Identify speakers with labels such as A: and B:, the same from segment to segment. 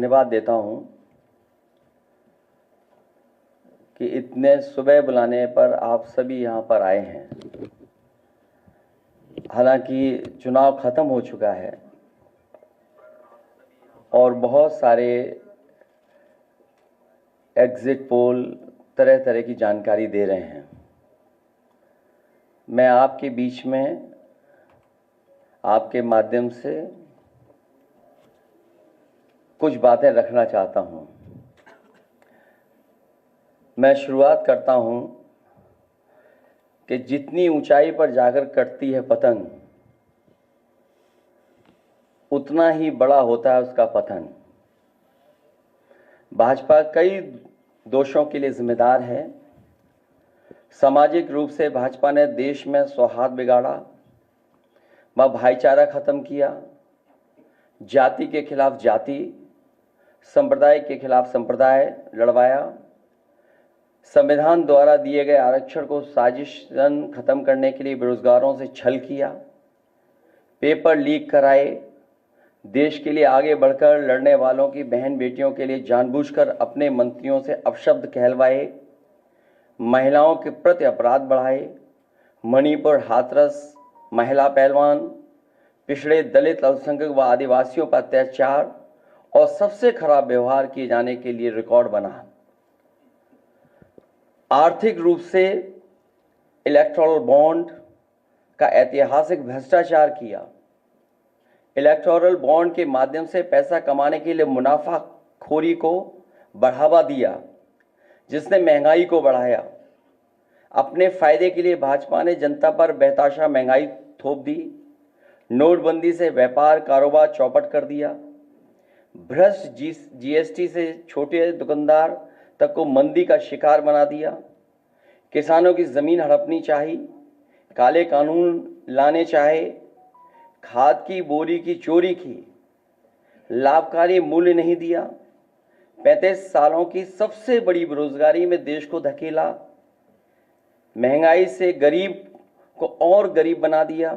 A: धन्यवाद देता हूं कि इतने सुबह बुलाने पर आप सभी यहां पर आए हैं। हालांकि चुनाव खत्म हो चुका है और बहुत सारे एग्जिट पोल तरह तरह की जानकारी दे रहे हैं। मैं आपके बीच में आपके माध्यम से कुछ बातें रखना चाहता हूं। मैं शुरुआत करता हूं कि जितनी ऊंचाई पर जाकर कटती है पतंग, उतना ही बड़ा होता है उसका पतन। भाजपा कई दोषों के लिए जिम्मेदार है। सामाजिक रूप से भाजपा ने देश में सौहार्द बिगाड़ा, भाईचारा खत्म किया, जाति के खिलाफ जाति, संप्रदाय के खिलाफ संप्रदाय लड़वाया, संविधान द्वारा दिए गए आरक्षण को साजिशन खत्म करने के लिए बेरोजगारों से छल किया, पेपर लीक कराए, देश के लिए आगे बढ़कर लड़ने वालों की बहन बेटियों के लिए जानबूझकर अपने मंत्रियों से अपशब्द कहलवाए, महिलाओं के प्रति अपराध बढ़ाए, मणिपुर हाथरस महिला पहलवान, पिछड़े दलित अल्पसंख्यक व आदिवासियों पर अत्याचार और सबसे खराब व्यवहार किए जाने के लिए रिकॉर्ड बना। आर्थिक रूप से इलेक्टोरल बॉन्ड का ऐतिहासिक भ्रष्टाचार किया। इलेक्टोरल बॉन्ड के माध्यम से पैसा कमाने के लिए मुनाफाखोरी को बढ़ावा दिया, जिसने महंगाई को बढ़ाया। अपने फायदे के लिए भाजपा ने जनता पर बेतहाशा महंगाई थोप दी। नोटबंदी से व्यापार कारोबार चौपट कर दिया। भ्रष्ट जीएसटी से छोटे दुकानदार तक को मंदी का शिकार बना दिया। किसानों की जमीन हड़पनी चाहिए, काले कानून लाने चाहे, खाद की बोरी की चोरी की, लाभकारी मूल्य नहीं दिया, 35 सालों की सबसे बड़ी बेरोजगारी में देश को धकेला, महंगाई से गरीब को और गरीब बना दिया,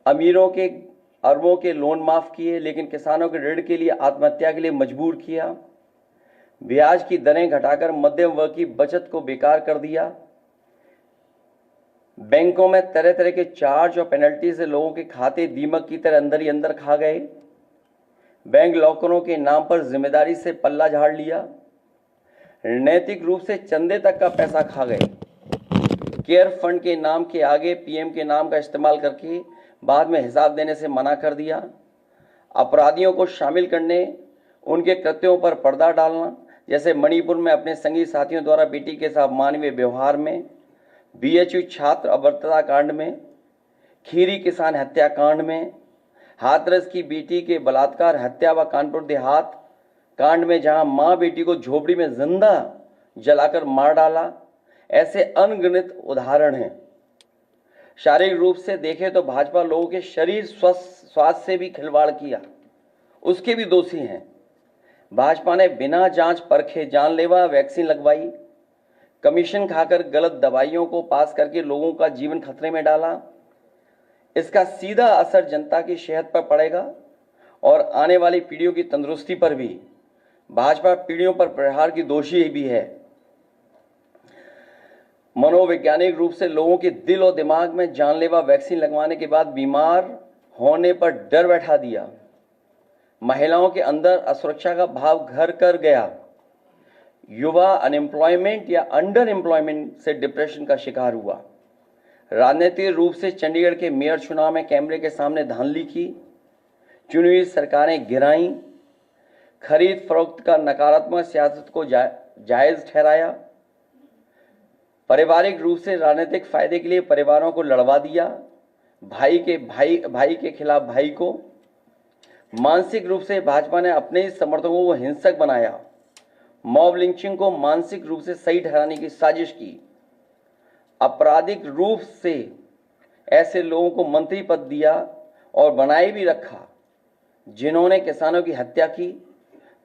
A: अमीरों के अरबों के लोन माफ किए लेकिन किसानों के ऋण के लिए आत्महत्या के लिए मजबूर किया, ब्याज की दरें घटाकर मध्यम वर्ग की बचत को बेकार कर दिया, बैंकों में तरह तरह के चार्ज और पेनल्टी से लोगों के खाते दीमक की तरह अंदर ही अंदर खा गए, बैंक लॉकरों के नाम पर जिम्मेदारी से पल्ला झाड़ लिया, नैतिक रूप से चंदे तक का पैसा खा गए, केयर फंड के नाम के आगे पीएम के नाम का इस्तेमाल करके बाद में हिसाब देने से मना कर दिया, अपराधियों को शामिल करने, उनके कृत्यों पर पर्दा डालना, जैसे मणिपुर में अपने संगी साथियों द्वारा बेटी के साथ मानवीय व्यवहार में, बीएचयू छात्र अभद्रता कांड में, खीरी किसान हत्याकांड में, हाथरस की बेटी के बलात्कार हत्या व कानपुर देहात कांड में जहां मां बेटी को झोपड़ी में जिंदा जलाकर मार डाला, ऐसे अनगिनत उदाहरण हैं। शारीरिक रूप से देखें तो भाजपा लोगों के शरीर स्वास्थ्य से भी खिलवाड़ किया, उसके भी दोषी हैं। भाजपा ने बिना जांच परखे जानलेवा वैक्सीन लगवाई, कमीशन खाकर गलत दवाइयों को पास करके लोगों का जीवन खतरे में डाला। इसका सीधा असर जनता की सेहत पर पड़ेगा और आने वाली पीढ़ियों की तंदुरुस्ती पर भी। भाजपा पीढ़ियों पर प्रहार की दोषी भी है। मनोवैज्ञानिक रूप से लोगों के दिल और दिमाग में जानलेवा वैक्सीन लगवाने के बाद बीमार होने पर डर बैठा दिया। महिलाओं के अंदर असुरक्षा का भाव घर कर गया। युवा अनएम्प्लॉयमेंट या अंडर एम्प्लॉयमेंट से डिप्रेशन का शिकार हुआ। राजनीतिक रूप से चंडीगढ़ के मेयर चुनाव में कैमरे के सामने धांधली की, चुनी हुई सरकारें गिराईं, खरीद फरोख्त का नकारात्मक सियासत को जायज ठहराया, पारिवारिक रूप से राजनीतिक फायदे के लिए परिवारों को लड़वा दिया, भाई के खिलाफ भाई को। मानसिक रूप से भाजपा ने अपने ही समर्थकों को हिंसक बनाया, मॉब लिंचिंग को मानसिक रूप से सही ठहराने की साजिश की, आपराधिक रूप से ऐसे लोगों को मंत्री पद दिया और बनाए भी रखा जिन्होंने किसानों की हत्या की,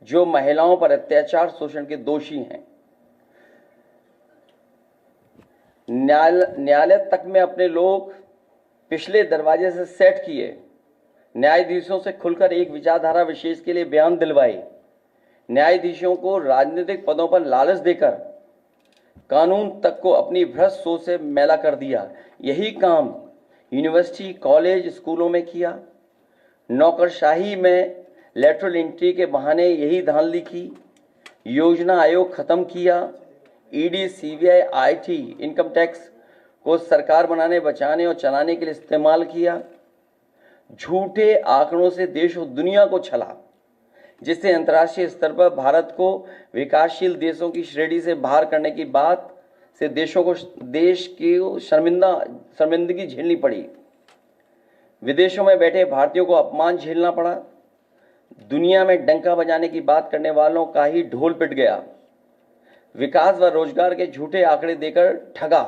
A: जो महिलाओं पर अत्याचार शोषण के दोषी हैं। न्यायालय तक में अपने लोग पिछले दरवाजे से सेट किए, न्यायाधीशों से खुलकर एक विचारधारा विशेष के लिए बयान दिलवाए, न्यायाधीशों को राजनीतिक पदों पर लालच देकर कानून तक को अपनी भ्रष्ट सोच से मैला कर दिया। यही काम यूनिवर्सिटी, कॉलेज, स्कूलों में किया। नौकरशाही में लेटरल एंट्री के बहाने यही धांधली की। योजना आयोग खत्म किया। ED, CBI, IT, income tax को सरकार बनाने, बचाने और चलाने के लिए इस्तेमाल किया। झूठे आंकड़ों से देश और दुनिया को छला, जिससे अंतर्राष्ट्रीय स्तर पर भारत को विकासशील देशों की श्रेणी से बाहर करने की बात से देश की शर्मिंदगी झेलनी पड़ी। विदेशों में बैठे भारतीयों को अपमान झेलना पड़ा। दुनिया में डंका बजाने की बात करने वालों का ही ढोल पिट गया। विकास व रोजगार के झूठे आंकड़े देकर ठगा।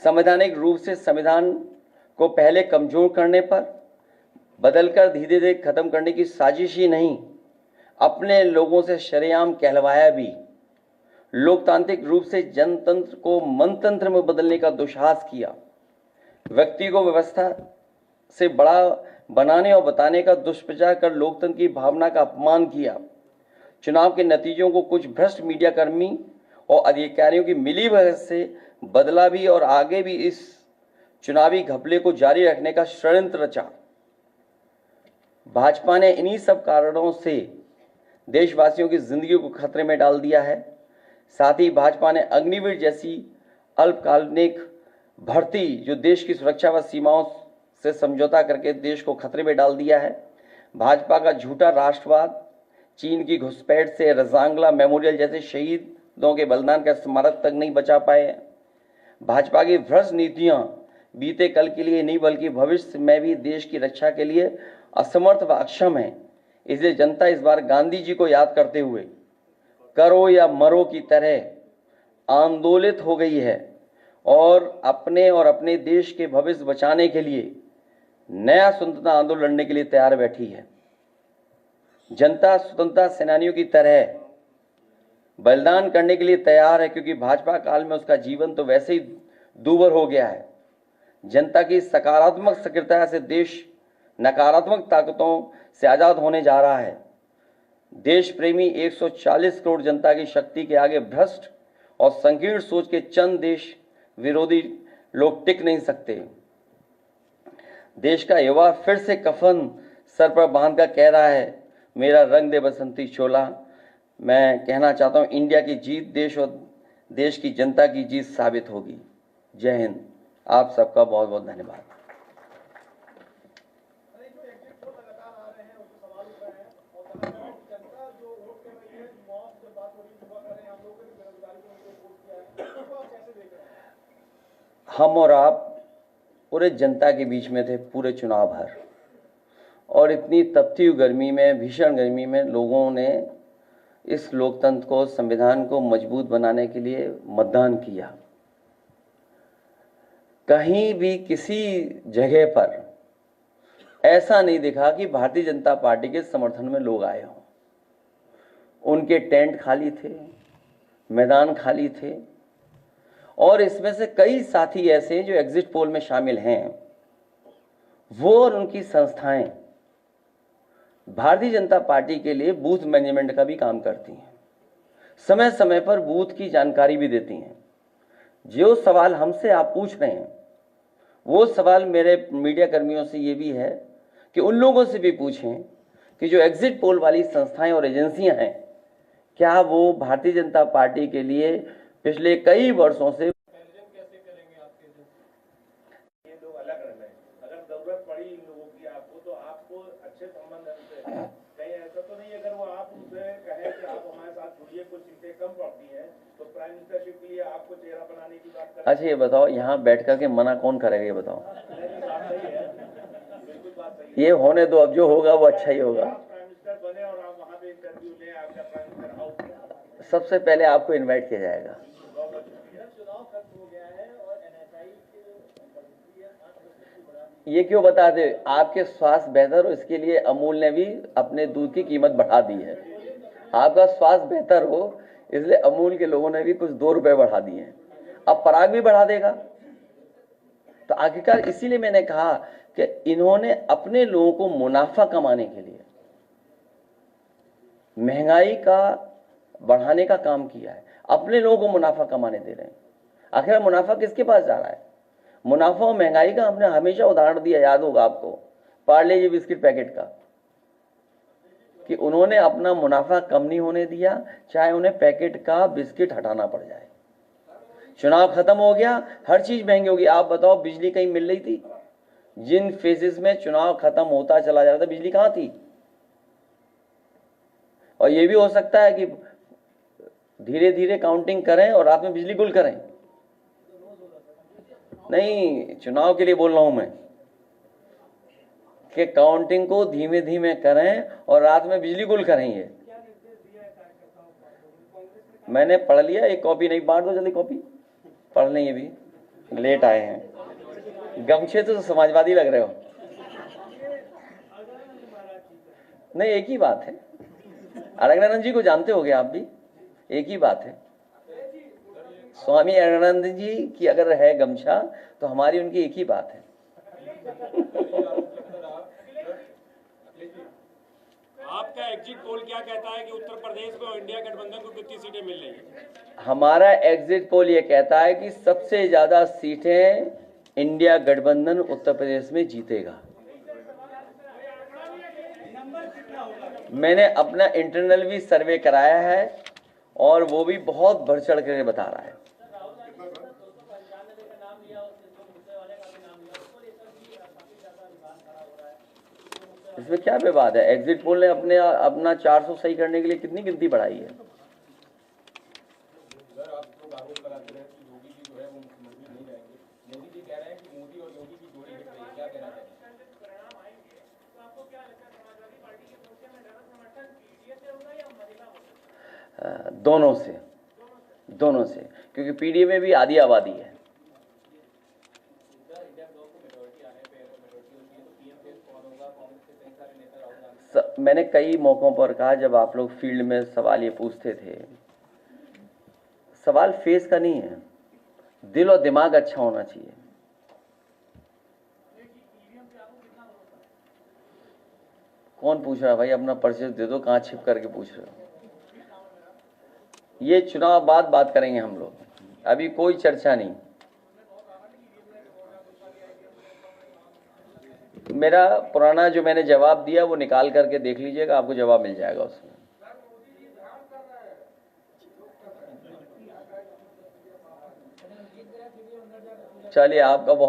A: संवैधानिक रूप से संविधान को पहले कमजोर करने पर बदलकर धीरे धीरे खत्म करने की साजिश ही नहीं, अपने लोगों से शरेआम कहलवाया भी। लोकतांत्रिक रूप से जनतंत्र को मनतंत्र में बदलने का दुस्साहस किया। व्यक्ति को व्यवस्था से बड़ा बनाने और बताने का दुष्प्रचार कर लोकतंत्र की भावना का अपमान किया। चुनाव के नतीजों को कुछ भ्रष्ट मीडिया कर्मी और अधिकारियों की मिलीभगत से बदला भी और आगे भी इस चुनावी घपले को जारी रखने का षड्यंत्र रचा। भाजपा ने इन्हीं सब कारणों से देशवासियों की जिंदगी को खतरे में डाल दिया है। साथ ही भाजपा ने अग्निवीर जैसी अल्पकालिक भर्ती, जो देश की सुरक्षा व सीमाओं से समझौता करके देश को खतरे में डाल दिया है। भाजपा का झूठा राष्ट्रवाद, चीन की घुसपैठ से रजांगला मेमोरियल जैसे शहीदों के बलिदान का स्मारक तक नहीं बचा पाए। भाजपा की भ्रष्ट नीतियां बीते कल के लिए नहीं बल्कि भविष्य में भी देश की रक्षा के लिए असमर्थ व अक्षम है। इसलिए जनता इस बार गांधी जी को याद करते हुए करो या मरो की तरह आंदोलित हो गई है और अपने देश के भविष्य बचाने के लिए नया स्वतंत्रता आंदोलन लड़ने के लिए तैयार बैठी है। जनता स्वतंत्रता सेनानियों की तरह बलिदान करने के लिए तैयार है, क्योंकि भाजपा काल में उसका जीवन तो वैसे ही दूभर हो गया है। जनता की सकारात्मक सक्रियता से देश नकारात्मक ताकतों से आजाद होने जा रहा है। देश प्रेमी 140 करोड़ जनता की शक्ति के आगे भ्रष्ट और संकीर्ण सोच के चंद देश विरोधी लोग टिक नहीं सकते। देश का युवा फिर से कफन सर पर बांधकर कह रहा है, मेरा रंग दे बसंती चोला। मैं कहना चाहता हूं, इंडिया की जीत देश और देश की जनता की जीत साबित होगी। जय हिंद। आप सबका बहुत बहुत धन्यवाद। हम और आप पूरे जनता के बीच में थे पूरे चुनाव भर, और इतनी तपती हुई गर्मी में, भीषण गर्मी में लोगों ने इस लोकतंत्र को, संविधान को मजबूत बनाने के लिए मतदान किया। कहीं भी किसी जगह पर ऐसा नहीं दिखा कि भारतीय जनता पार्टी के समर्थन में लोग आए हों। उनके टेंट खाली थे, मैदान खाली थे, और इसमें से कई साथी ऐसे हैं जो एग्जिट पोल में शामिल हैं। वो और उनकी संस्थाएं भारतीय जनता पार्टी के लिए बूथ मैनेजमेंट का भी काम करती हैं, समय समय पर बूथ की जानकारी भी देती हैं। जो सवाल हमसे आप पूछ रहे हैं, वो सवाल मेरे मीडिया कर्मियों से ये भी है कि उन लोगों से भी पूछें कि जो एग्जिट पोल वाली संस्थाएं और एजेंसियां हैं, क्या वो भारतीय जनता पार्टी के लिए पिछले कई वर्षों से
B: कैसे करेंगे आपके ये लोग अलग रह हैं। अगर जरूरत पड़ी इन लोगों की आपको, तो आपको अच्छे संबंध है, कहीं ऐसा तो नहीं अगर वो आप उनसे कहें कि आप हमारे साथ जुड़िए, कुछ सीटें कम पड़ती हैं तो प्राइम मिनिस्टरशिप के लिए आपको चेहरा बनाने की बात करें।
A: अच्छा ये बताओ, यहाँ बैठ करके मना कौन करेगा, ये बताओ।
B: बात सही है, बिल्कुल बात सही है।
A: ये होने दो, अब जो होगा वो अच्छा ही होगा।
B: प्राइम मिनिस्टर बने और आप वहाँ पे इंटरव्यू लें, आपका प्राइम मिनिस्टर हाउस,
A: सबसे पहले आपको इनवाइट किया जाएगा।
B: चुनाव खत्म हो गया है और NSI
A: ये क्यों बताते, आपके स्वास्थ्य बेहतर हो इसके लिए अमूल ने भी अपने दूध की कीमत बढ़ा दी है। आपका स्वास्थ्य बेहतर हो इसलिए अमूल के लोगों ने भी कुछ 2 रुपए बढ़ा दिए हैं। अब पराग भी बढ़ा देगा। तो आखिरकार इसीलिए मैंने कहा कि इन्होंने अपने लोगों को मुनाफा कमाने के लिए महंगाई का बढ़ाने का काम किया है, अपने लोगों को मुनाफा कमाने दे रहे हैं। आखिर मुनाफा किसके पास जा रहा है? मुनाफा और महंगाई का हमने हमेशा उदाहरण दिया, याद होगा आपको, पार्ले जी बिस्किट पैकेट का, कि उन्होंने अपना मुनाफा कम नहीं होने दिया, चाहे उन्हें पैकेट का बिस्किट हटाना पड़ जाए। चुनाव खत्म हो गया, हर चीज महंगी होगी। आप बताओ, बिजली कहीं मिल रही थी? जिन फेजेस में चुनाव खत्म होता चला जा रहा था, बिजली कहां थी? और यह भी हो सकता है कि धीरे धीरे काउंटिंग करें और रात में बिजली गुल करें। नहीं, चुनाव के लिए बोल रहा हूं मैं कि काउंटिंग को धीमे धीमे करें और रात में बिजली गुल करें। ये मैंने पढ़ लिया, एक कॉपी नहीं, बांट दो जल्दी कॉपी, पढ़ लें। ये भी लेट आए हैं, गमछे तो समाजवादी लग रहे हो। नहीं, एक ही बात है, अड़गड़ानंद जी को जानते होगे आप भी, एक ही बात है। स्वामी अड़गड़ानंद जी की अगर है गमछा तो हमारी उनकी एक ही बात है।
C: आपका एग्जिट पोल क्या कहता है कि उत्तर प्रदेश में और इंडिया गठबंधन को कितनी सीटें मिल रही है?
A: हमारा एग्जिट पोल ये कहता है कि सबसे ज्यादा सीटें इंडिया गठबंधन उत्तर प्रदेश में जीतेगा। मैंने अपना इंटरनल भी सर्वे कराया है और वो भी बहुत बढ़ चढ़ कर बता रहा है। इसमें क्या विवाद है? एग्जिट पोल ने अपना 400 सही करने के लिए कितनी गिनती बढ़ाई है।
C: सर, आप तो आरोप लगाते रहे कि योगी जी जो है वो मुख्यमंत्री नहीं रहेंगे। मोदी जी कह रहे हैं कि मोदी और योगी की जोड़ी हिट रही है, क्या कहना चाहिए?
A: दोनों से, क्योंकि पीडीए में भी आधी आबादी है। मैंने कई मौकों पर कहा, जब आप लोग फील्ड में सवाल ये पूछते थे, सवाल फेस का नहीं है, दिल और दिमाग अच्छा होना चाहिए। कौन पूछ रहा है भाई? अपना परिचय दे दो, कहां छिप करके पूछ रहे हो? ये चुनाव बाद बात करेंगे हम लोग, अभी कोई चर्चा नहीं। मेरा पुराना जो मैंने जवाब दिया वो निकाल करके देख लीजिएगा, आपको जवाब मिल जाएगा उसमें। चलिए, आपका बहुत